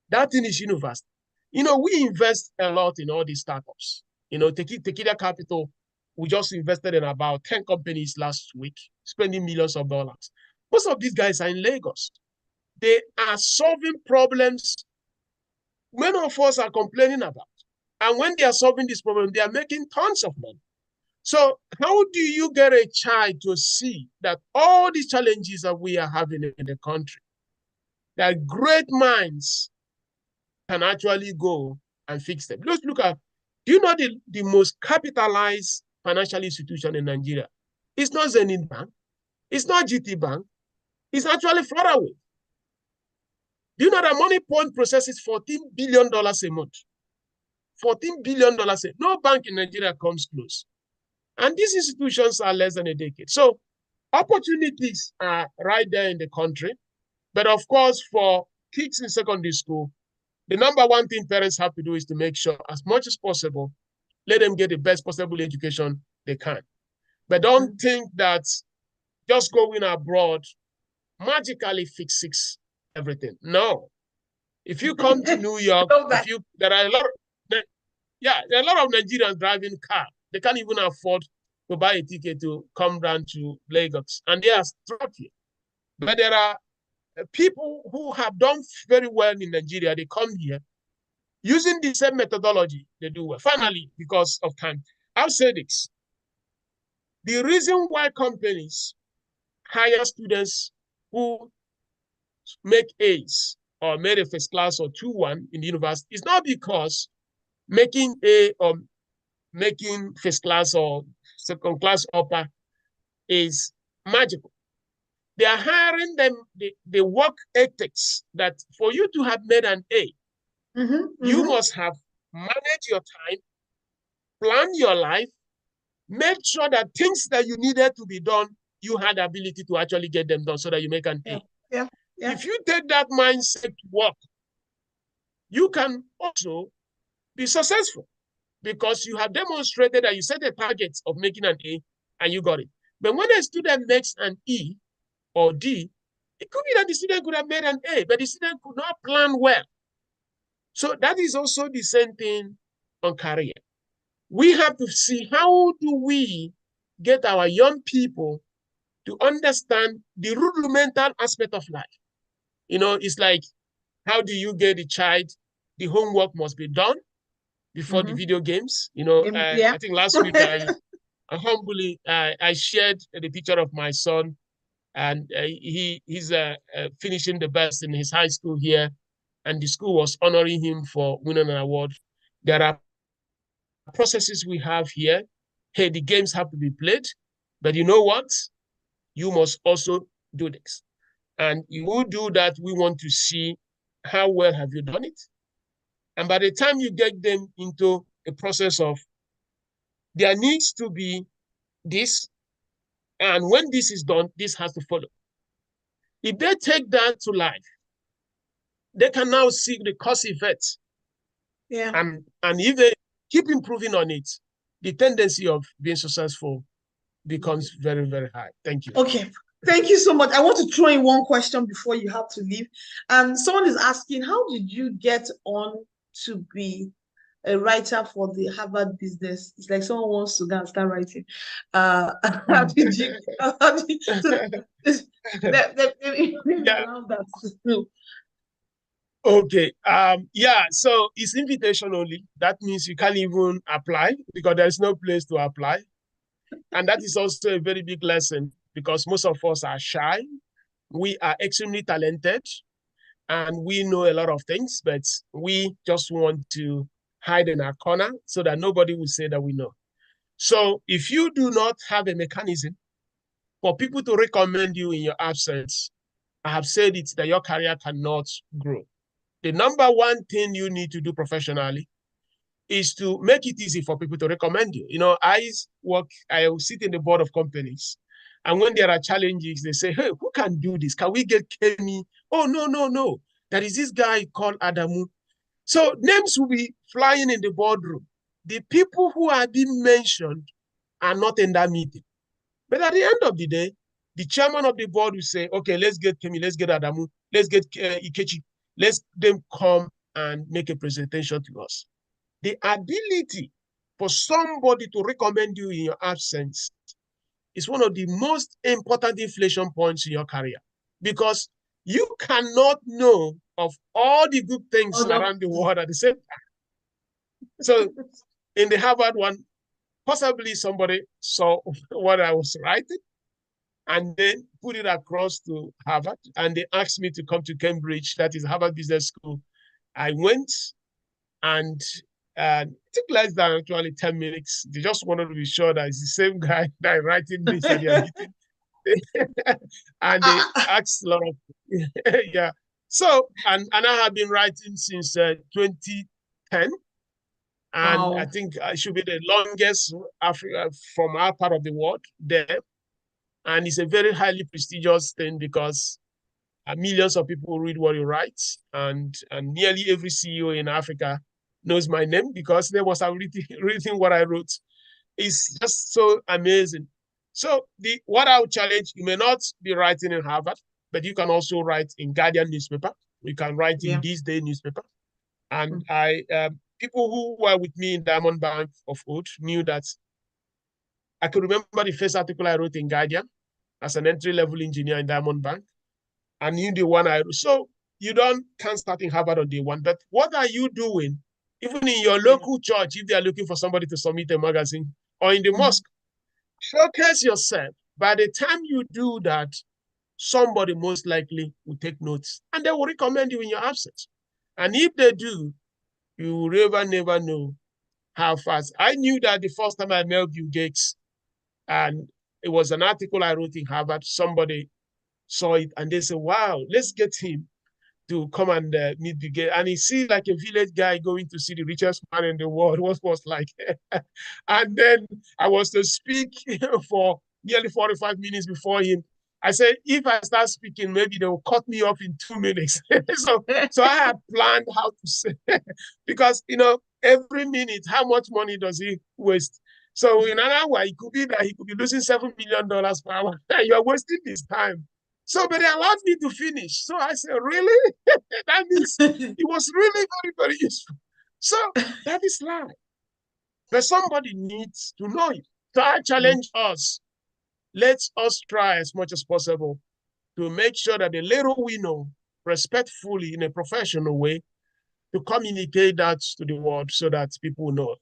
That thing is universal. You know, we invest a lot in all these startups. You know, Tequila Capital, we just invested in about 10 companies last week, spending millions of dollars. Most of these guys are in Lagos. They are solving problems many of us are complaining about. And when they are solving this problem, they are making tons of money. So how do you get a child to see that all these challenges that we are having in the country, that great minds can actually go and fix them? Let's look at, do you know the most capitalized financial institution in Nigeria? It's not Zenith Bank. It's not GT Bank. It's actually Floraway. Do you know that Money Point processes $14 billion a month? $14 billion a month. No bank in Nigeria comes close. And these institutions are less than a decade. So opportunities are right there in the country. But of course, for kids in secondary school, the number one thing parents have to do is to make sure, as much as possible, let them get the best possible education they can. But don't think that just going abroad magically fixes everything. No. If you come to New York, there are a lot of Nigerians driving car. They can't even afford to buy a ticket to come down to Lagos, and they are stuck here. But there are people who have done very well in Nigeria. They come here using the same methodology. They do well. Finally, because of time, I'll say this. The reason why companies hire students who make A's or made a first class or 2-1 in the university is not because making A or making first class or second class upper is magical. They are hiring them, the work ethics that for you to have made an A, you must have managed your time, planned your life, made sure that things that you needed to be done, you had the ability to actually get them done so that you make an A. Yeah. If you take that mindset to work, you can also be successful because you have demonstrated that you set a target of making an A and you got it. But when a student makes an E or D, It could be that the student could have made an A, but the student could not plan well. So that is also the same thing on career. We have to see how do we get our young people to understand the rudimental aspect of life. It's like, how do you get a child? The homework must be done before the video games. Yeah. I think last week I shared the picture of my son, and he's finishing the best in his high school here, and the school was honoring him for winning an award. There are processes we have here. Hey, the games have to be played, but you know what? You must also do this. And you will do that. We want to see how well have you done it. And by the time you get them into a process of, there needs to be this, and when this is done, this has to follow. If they take that to life, they can now see the cause effect. Yeah. And if they keep improving on it, the tendency of being successful becomes very, very high. Thank you. Okay. Thank you so much. I want to throw in one question before you have to leave. Someone is asking, how did you get on to be a writer for the Harvard business? It's like someone wants to go and start writing. How did you, Okay. Yeah, so it's invitation only. That means you can't even apply because there's no place to apply. And that is also a very big lesson because most of us are shy. We are extremely talented and we know a lot of things, but we just want to hide in our corner so that nobody will say that we know. So if you do not have a mechanism for people to recommend you in your absence, I have said it that your career cannot grow. The number one thing you need to do professionally is to make it easy for people to recommend you. I sit in the board of companies. And when there are challenges, they say, hey, who can do this? Can we get Kemi? Oh, no. There is this guy called Adamu. So names will be flying in the boardroom. The people who are being mentioned are not in that meeting. But at the end of the day, the chairman of the board will say, okay, let's get Kemi, let's get Adamu, let's get Ikechi. Let them come and make a presentation to us. The ability for somebody to recommend you in your absence is one of the most important inflection points in your career because you cannot know of all the good things around the world at the same time. So in the Harvard one, possibly somebody saw what I was writing and then put it across to Harvard, and they asked me to come to Cambridge, that is Harvard Business School. I went, and it took less than actually 10 minutes. They just wanted to be sure that it's the same guy that writing this at their meeting. And they asked a lot of, yeah. So, and I have been writing since 2010. And I think I should be the longest from our part of the world there. And it's a very highly prestigious thing because millions of people read what you write, and nearly every CEO in Africa knows my name because they was reading what I wrote. It's just so amazing. So what I would challenge, you may not be writing in Harvard, but you can also write in Guardian newspaper. You can write in This Day newspaper. And people who were with me in Diamond Bank of old knew that I could remember the first article I wrote in Guardian as an entry-level engineer in Diamond Bank. And you the one I wrote. So you can't start in Harvard on day one. But what are you doing, even in your local church, if they are looking for somebody to submit a magazine, or in the mosque? Showcase yourself. By the time you do that, somebody most likely will take notes and they will recommend you in your absence. And if they do, you will never know how fast. I knew that the first time I met Bill Gates, and it was an article I wrote in Harvard. Somebody saw it and they said, wow, let's get him to come and meet Bill Gates. And he seemed like a village guy going to see the richest man in the world. What was like? And then I was to speak for nearly 45 minutes before him. I said, if I start speaking, maybe they will cut me off in 2 minutes. so I had planned how to say, because, every minute, how much money does he waste? So in an hour, it could be that he could be losing $7 million per hour. You're wasting his time. So, but they allowed me to finish. So I said, really? That means it was really very, very useful. So that is life. But somebody needs to know it. So I challenge us. Let us try as much as possible to make sure that the little we know, respectfully, in a professional way, to communicate that to the world so that people know.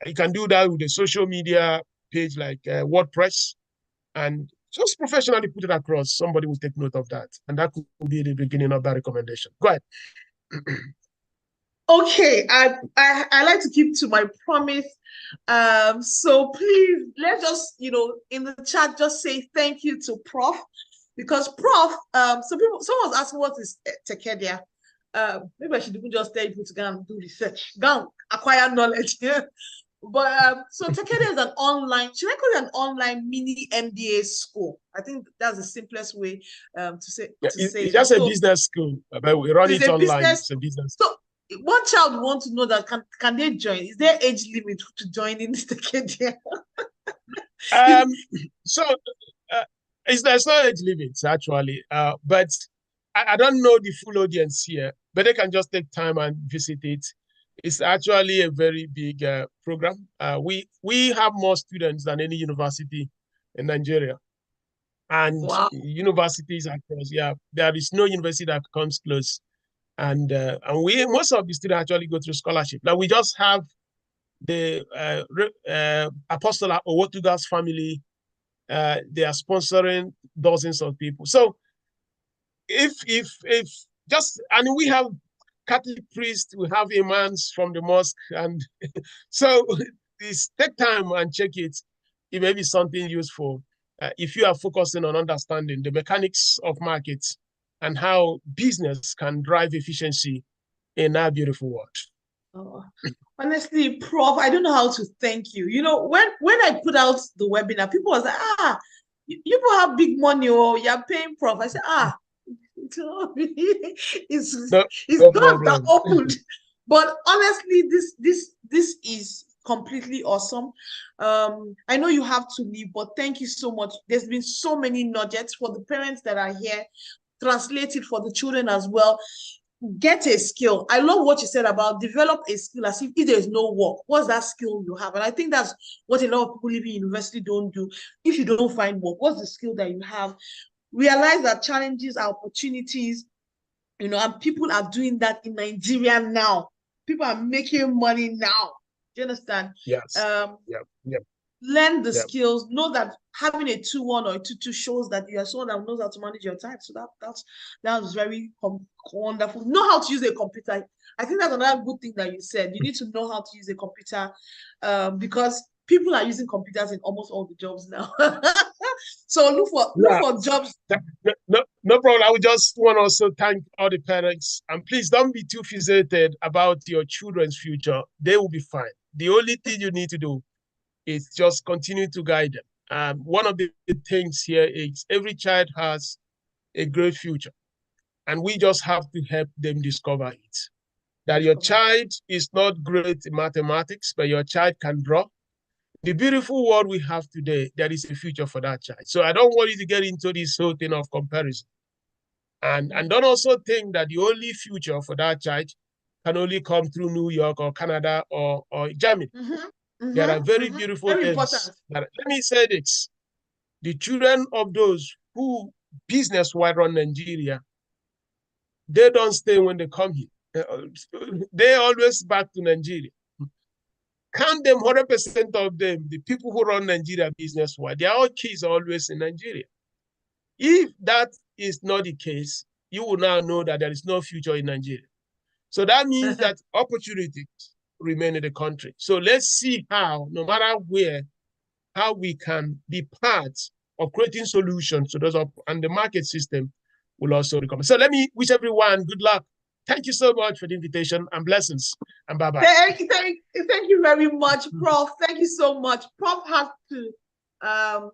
You can do that with a social media page like WordPress, and just professionally put it across. Somebody will take note of that. And that could be the beginning of that recommendation. Go ahead. Okay, I like to keep to my promise. So please let's just, in the chat, just say thank you to Prof. Because Prof, someone's asking what is Tekedia. Maybe I should even just tell people to go and do research, go and acquire knowledge. But so Tekedia is an online, should I call it an online mini MBA school? I think that's the simplest way to say It's that. just a business school, but we run it online. It's a business. So one child wants to know that can they join? Is there age limit to join in this Tekedia? So there's no age limits actually, but I don't know the full audience here, but they can just take time and visit it. It's actually a very big program. We have more students than any university in Nigeria, and Wow. universities across. Yeah, there is no university that comes close, and most of the students actually go through scholarship. Now we just have the Apostle Owotuga's family. They are sponsoring dozens of people. So if just, and we have Catholic priests, we have imams from the mosque, and so this take time and check it. It may be something useful if you are focusing on understanding the mechanics of markets and how business can drive efficiency in our beautiful world. Oh, honestly, Prof, I don't know how to thank you. When I put out the webinar, people was like, you people have big money, or you're paying Prof. I said, it's no doors that problem. opened. But honestly, this is completely awesome. I know you have to leave, but thank you so much. There's been so many nuggets for the parents that are here, translated for the children as well. Get a skill. I love what you said about develop a skill as if there's no work. What's that skill you have? And I think that's what a lot of people living in university don't do. If you don't find work, what's the skill that you have? Realize that challenges are opportunities, and people are doing that in Nigeria now. People are making money now. Do you understand? Yes. Yep. Learn the skills. Know that having a 2-1 or a 2-2 shows that you are someone that knows how to manage your time. So that's very wonderful. Know how to use a computer. I think that's another good thing that you said. You need to know how to use a computer, because people are using computers in almost all the jobs now. So look for jobs. No problem. I would just want to also thank all the parents, and please don't be too fixated about your children's future. They will be fine. The only thing you need to do is just continue to guide them. One of the things here is every child has a great future, and we just have to help them discover it. That your child is not great in mathematics, but your child can draw. The beautiful world we have today, there is a future for that child. So I don't want you to get into this whole thing of comparison. And don't also think that the only future for that child can only come through New York or Canada or Germany. There are very beautiful things. Let me say this. The children of those who business-wise run Nigeria, they don't stay when they come here. They always back to Nigeria. Count them, 100% of them, the people who run Nigeria business-wise, their own kids are always in Nigeria. If that is not the case, you will now know that there is no future in Nigeria. So that means that opportunities remain in the country. So let's see how, no matter where, how we can be part of creating solutions to those, and the market system will also recover. So let me wish everyone good luck. Thank you so much for the invitation, and blessings, and bye-bye. Thank you very much, Prof. Thank you so much. Prof had to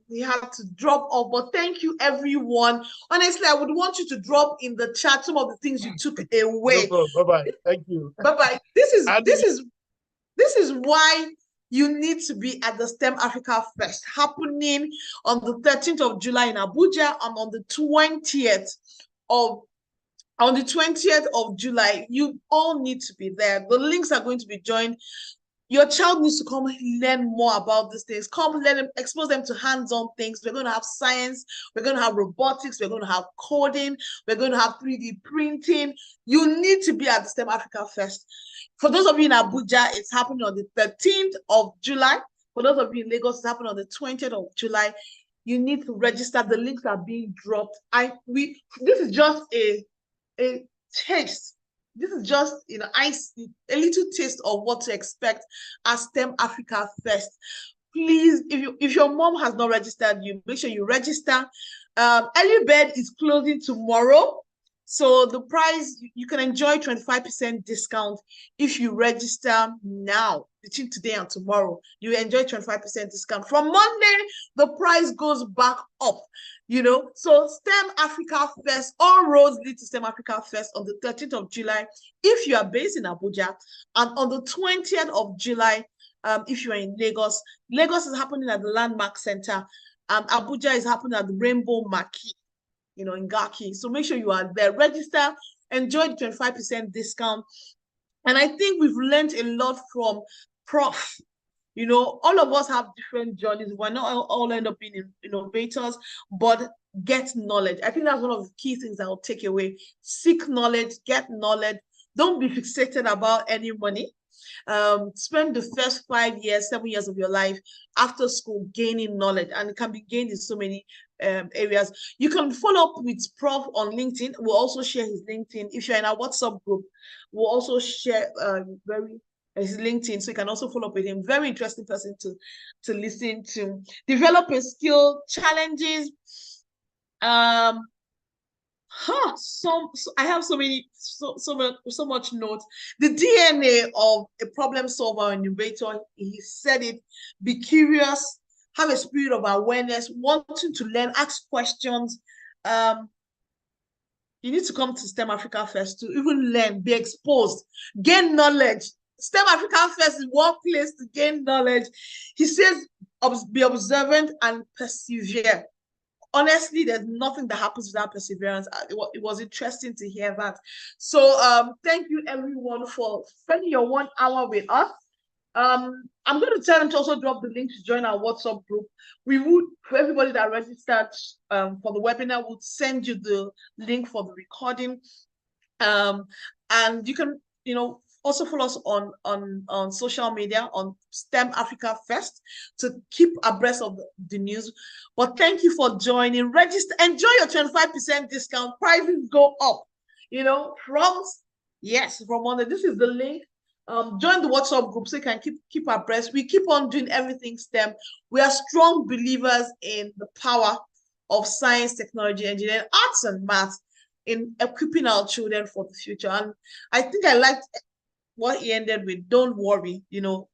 he had to drop off, but thank you, everyone. Honestly, I would want you to drop in the chat some of the things you took away. No problem. Bye-bye. Thank you. Bye-bye. This is why you need to be at the STEM Africa Fest happening on the 13th of July in Abuja, and on the 20th of July. You all need to be there. The links are going to be joined. Your child needs to come learn more about these things. Come let them, expose them to hands-on things. We're going to have science. We're going to have robotics. We're going to have coding. We're going to have 3D printing. You need to be at the STEM Africa Fest. For those of you in Abuja, it's happening on the 13th of July. For those of you in Lagos, it's happening on the 20th of July. You need to register. The links are being dropped. This is just a taste. This is just, a little taste of what to expect at STEM Africa Fest. Please, if your mom has not registered, you make sure you register. Early bird is closing tomorrow. So the price, you can enjoy 25% discount if you register now. Between today and tomorrow, you enjoy 25% discount. From Monday, the price goes back up. So STEM Africa Fest, all roads lead to STEM Africa Fest on the 13th of July if you are based in Abuja, and on the 20th of July if you are in Lagos. Lagos is happening at the Landmark Center, and Abuja is happening at the Rainbow Marquee, in Garki. So make sure you are there. Register, enjoy the 25% discount. And I think we've learned a lot from Prof. All of us have different journeys. We're not all end up being innovators, but get knowledge. I think that's one of the key things I'll take away. Seek knowledge, get knowledge. Don't be fixated about any money. Spend the first 5 years, 7 years of your life after school gaining knowledge, and it can be gained in so many areas. You can follow up with Prof on LinkedIn. We'll also share his LinkedIn. If you're in our WhatsApp group, we'll also share his LinkedIn, so you can also follow up with him. Very interesting person to listen to. Develop a skill, challenges. I have so much notes. The DNA of a problem solver or innovator, he said it: be curious, have a spirit of awareness, wanting to learn, ask questions. You need to come to STEM Africa Fest to even learn, be exposed, gain knowledge. STEM Africa Fest is one place to gain knowledge. He says, be observant and persevere. Honestly, there's nothing that happens without perseverance. It was interesting to hear that. So thank you everyone for spending your 1 hour with us. I'm going to tell them to also drop the link to join our WhatsApp group. We would, for everybody that registered for the webinar, would send you the link for the recording. And you can, also follow us on social media on STEM Africa Fest to keep abreast of the news. But thank you for joining. Register, enjoy your 25% discount. Prices go up, from Monday. This is the link. Join the WhatsApp group so you can keep abreast. We keep on doing everything STEM. We are strong believers in the power of science, technology, engineering, arts, and math in equipping our children for the future. And I think I liked what he ended with: don't worry,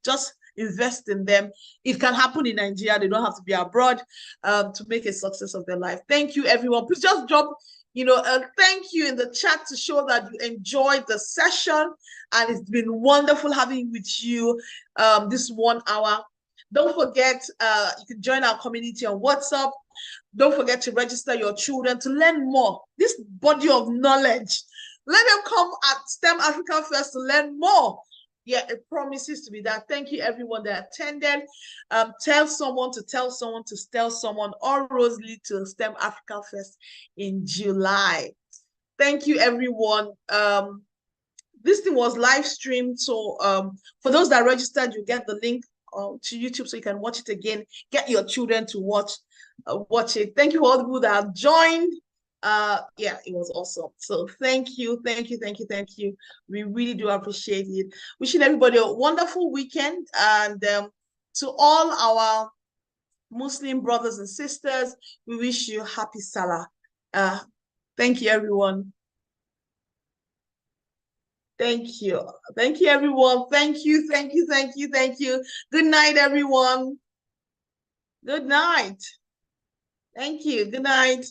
just invest in them. It can happen in Nigeria. They don't have to be abroad to make a success of their life. Thank you, everyone. Please just drop a thank you in the chat to show that you enjoyed the session, and it's been wonderful having with you this 1 hour. Don't forget, you can join our community on WhatsApp. Don't forget to register your children to learn more. This body of knowledge, let them come at STEM Africa Fest to learn more. Yeah, it promises to be that. Thank you, everyone that attended. Tell someone to tell someone to tell someone. All roads lead to STEM Africa Fest in July. Thank you, everyone. This thing was live streamed, so for those that registered, you get the link to YouTube so you can watch it again. Get your children to watch it. Thank you for all the people that have joined. Yeah, it was awesome. So thank you. We really do appreciate it. Wishing everybody a wonderful weekend, and to all our Muslim brothers and sisters, we wish you happy Salah. Thank you, everyone. Thank you, everyone. Thank you. Good night, everyone. Good night. Thank you. Good night.